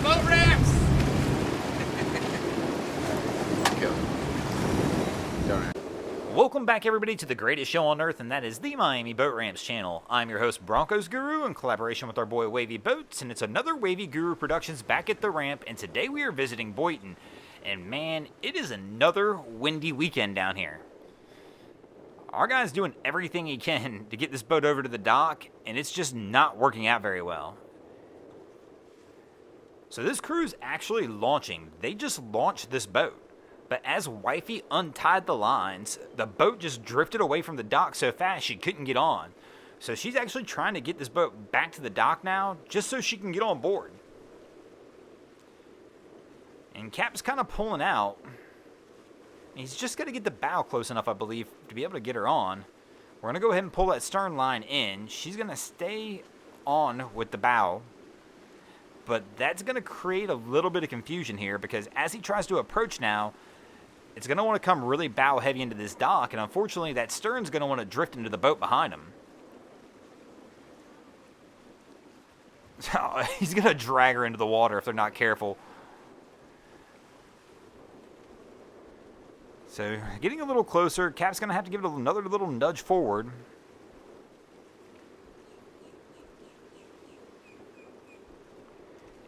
boat ramps! Go. Don't. Welcome back, everybody, to the greatest show on earth, and that is the Miami Boat Ramps channel. I'm your host, Broncos Guru, in collaboration with our boy Wavy Boats, and it's another Wavy Guru Productions back at the ramp, and today we are visiting Boynton. And man, it is another windy weekend down here. Our guy's doing everything he can to get this boat over to the dock, and it's just not working out very well. So this crew's actually launching. They just launched this boat. But as Wifey untied the lines, the boat just drifted away from the dock so fast she couldn't get on. So she's actually trying to get this boat back to the dock now, just so she can get on board. And Cap's kind of pulling out. He's just going to get the bow close enough, I believe, to be able to get her on. We're going to go ahead and pull that stern line in. She's going to stay on with the bow. But that's going to create a little bit of confusion here, because as he tries to approach now, it's going to want to come really bow heavy into this dock, and unfortunately that stern's going to want to drift into the boat behind him. So he's going to drag her into the water if they're not careful. So getting a little closer, Cap's going to have to give it another little nudge forward.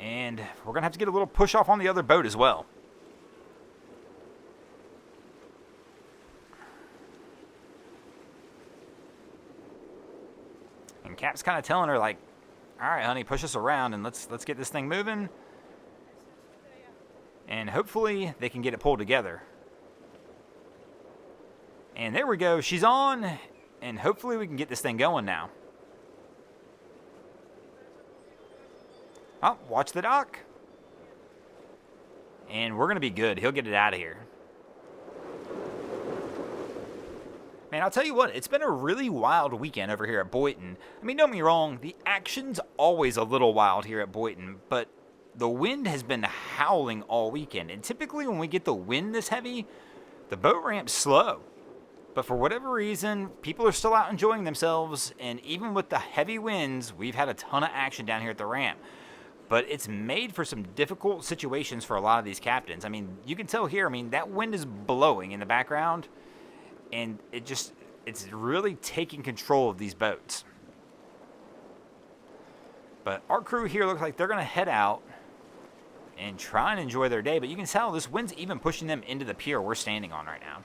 And we're going to have to get a little push off on the other boat as well. And Cap's kind of telling her, like, all right, honey, push us around and let's get this thing moving. And hopefully they can get it pulled together. And there we go. She's on, and hopefully we can get this thing going now. Oh, watch the dock. And we're going to be good. He'll get it out of here. Man, I'll tell you what, it's been a really wild weekend over here at Boynton. I mean, don't get me wrong, the action's always a little wild here at Boynton, but the wind has been howling all weekend. And typically when we get the wind this heavy, the boat ramp's slow. But for whatever reason, people are still out enjoying themselves, and even with the heavy winds, we've had a ton of action down here at the ramp. But it's made for some difficult situations for a lot of these captains. I mean, you can tell here, I mean, that wind is blowing in the background, and it's really taking control of these boats. But our crew here looks like they're going to head out and try and enjoy their day, but you can tell this wind's even pushing them into the pier we're standing on right now.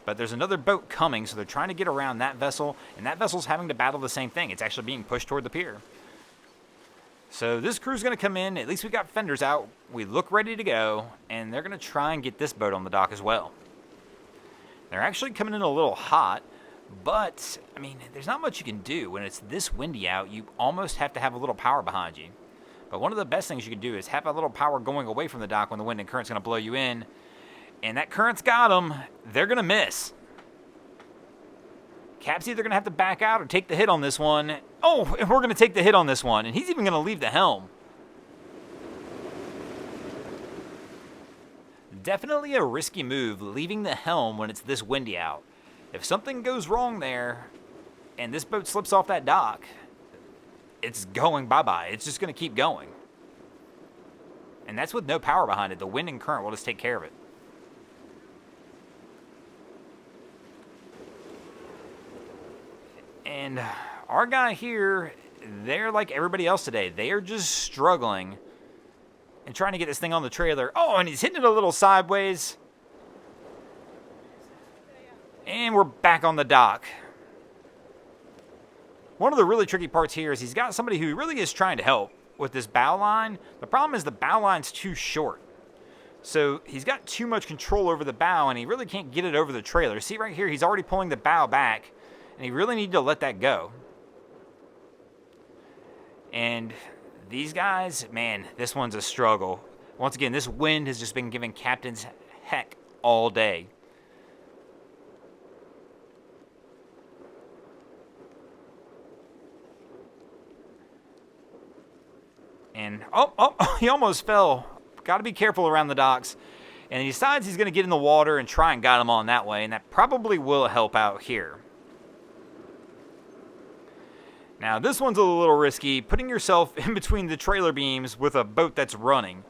But there's another boat coming, so they're trying to get around that vessel, and that vessel's having to battle the same thing. It's actually being pushed toward the pier. So this crew's going to come in. At least we got fenders out. We look ready to go, and they're going to try and get this boat on the dock as well. They're actually coming in a little hot, but, I mean, there's not much you can do. When it's this windy out, you almost have to have a little power behind you. But one of the best things you can do is have a little power going away from the dock when the wind and current's going to blow you in. And that current's got them. They're going to miss. Cap's either going to have to back out or take the hit on this one. Oh, and we're going to take the hit on this one. And he's even going to leave the helm. Definitely a risky move, leaving the helm when it's this windy out. If something goes wrong there, and this boat slips off that dock, it's going bye-bye. It's just going to keep going. And that's with no power behind it. The wind and current will just take care of it. And our guy here, they're like everybody else today. They are just struggling and trying to get this thing on the trailer. Oh, and he's hitting it a little sideways. And we're back on the dock. One of the really tricky parts here is he's got somebody who really is trying to help with this bow line. The problem is the bow line's too short. So he's got too much control over the bow, and he really can't get it over the trailer. See right here, he's already pulling the bow back. And he really needed to let that go. And these guys, man, this one's a struggle. Once again, this wind has just been giving captains heck all day. And, he almost fell. Got to be careful around the docks. And he decides he's going to get in the water and try and guide him on that way. And that probably will help out here. Now, this one's a little risky, putting yourself in between the trailer beams with a boat that's running.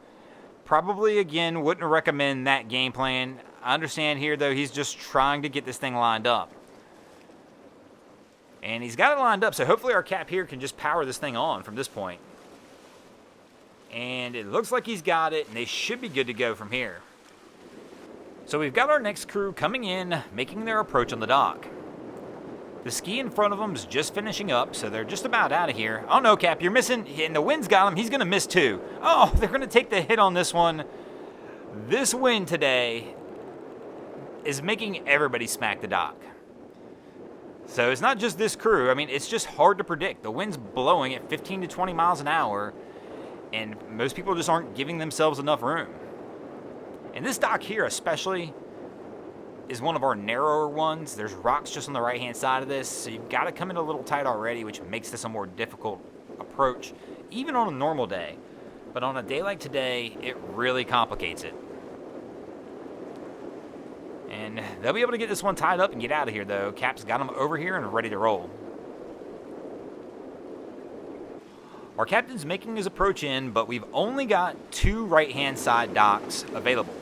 Probably, again, wouldn't recommend that game plan. I understand here, though, he's just trying to get this thing lined up. And he's got it lined up, so hopefully our cap here can just power this thing on from this point. And it looks like he's got it, and they should be good to go from here. So we've got our next crew coming in, making their approach on the dock. The ski in front of them is just finishing up, so they're just about out of here. Oh no, Cap, you're missing, and the wind's got him. He's going to miss too. Oh, they're going to take the hit on this one. This wind today is making everybody smack the dock. So it's not just this crew. I mean, it's just hard to predict. The wind's blowing at 15 to 20 miles an hour, and most people just aren't giving themselves enough room. And this dock here especially is one of our narrower ones. There's rocks just on the right-hand side of this, so you've got to come in a little tight already, which makes this a more difficult approach, even on a normal day. But on a day like today, it really complicates it. And they'll be able to get this one tied up and get out of here, though. Cap's got them over here and ready to roll. Our captain's making his approach in, but we've only got 2 right-hand side docks available.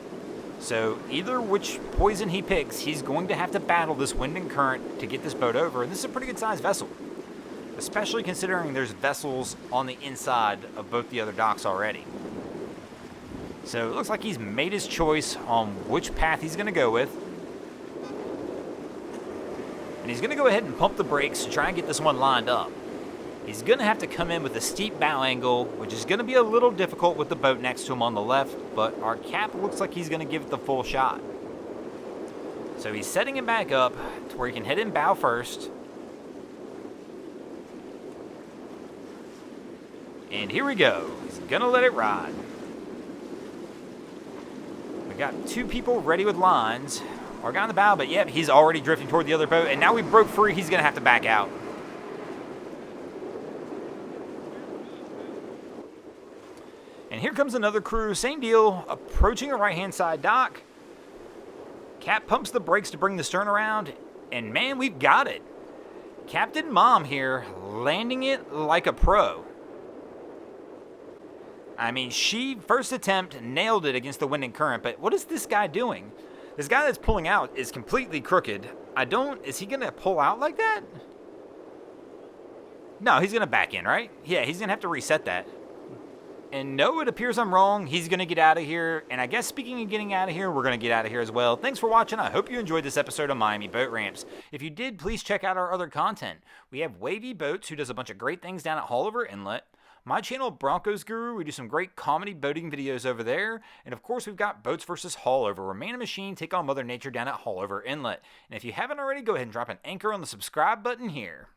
So either which poison he picks, he's going to have to battle this wind and current to get this boat over. And this is a pretty good sized vessel, especially considering there's vessels on the inside of both the other docks already. So it looks like he's made his choice on which path he's going to go with. And he's going to go ahead and pump the brakes to try and get this one lined up. He's going to have to come in with a steep bow angle, which is going to be a little difficult with the boat next to him on the left, but our cap looks like he's going to give it the full shot. So he's setting it back up to where he can head in bow first. And here we go. He's going to let it ride. We got 2 people ready with lines. Our guy on the bow, but yep, he's already drifting toward the other boat, and now we broke free. He's going to have to back out. And here comes another crew, same deal, approaching a right-hand side dock. Cap pumps the brakes to bring the stern around, and man, we've got it. Captain Mom here, landing it like a pro. I mean, she, first attempt, nailed it against the wind and current, but what is this guy doing? This guy that's pulling out is completely crooked. Is he going to pull out like that? No, he's going to back in, right? Yeah, he's going to have to reset that. And no, it appears I'm wrong. He's going to get out of here. And I guess speaking of getting out of here, we're going to get out of here as well. Thanks for watching. I hope you enjoyed this episode of Miami Boat Ramps. If you did, please check out our other content. We have Wavy Boats, who does a bunch of great things down at Haulover Inlet. My channel, Broncos Guru, we do some great comedy boating videos over there. And of course, we've got Boats vs. Haulover, where man and machine take on Mother Nature down at Haulover Inlet. And if you haven't already, go ahead and drop an anchor on the subscribe button here.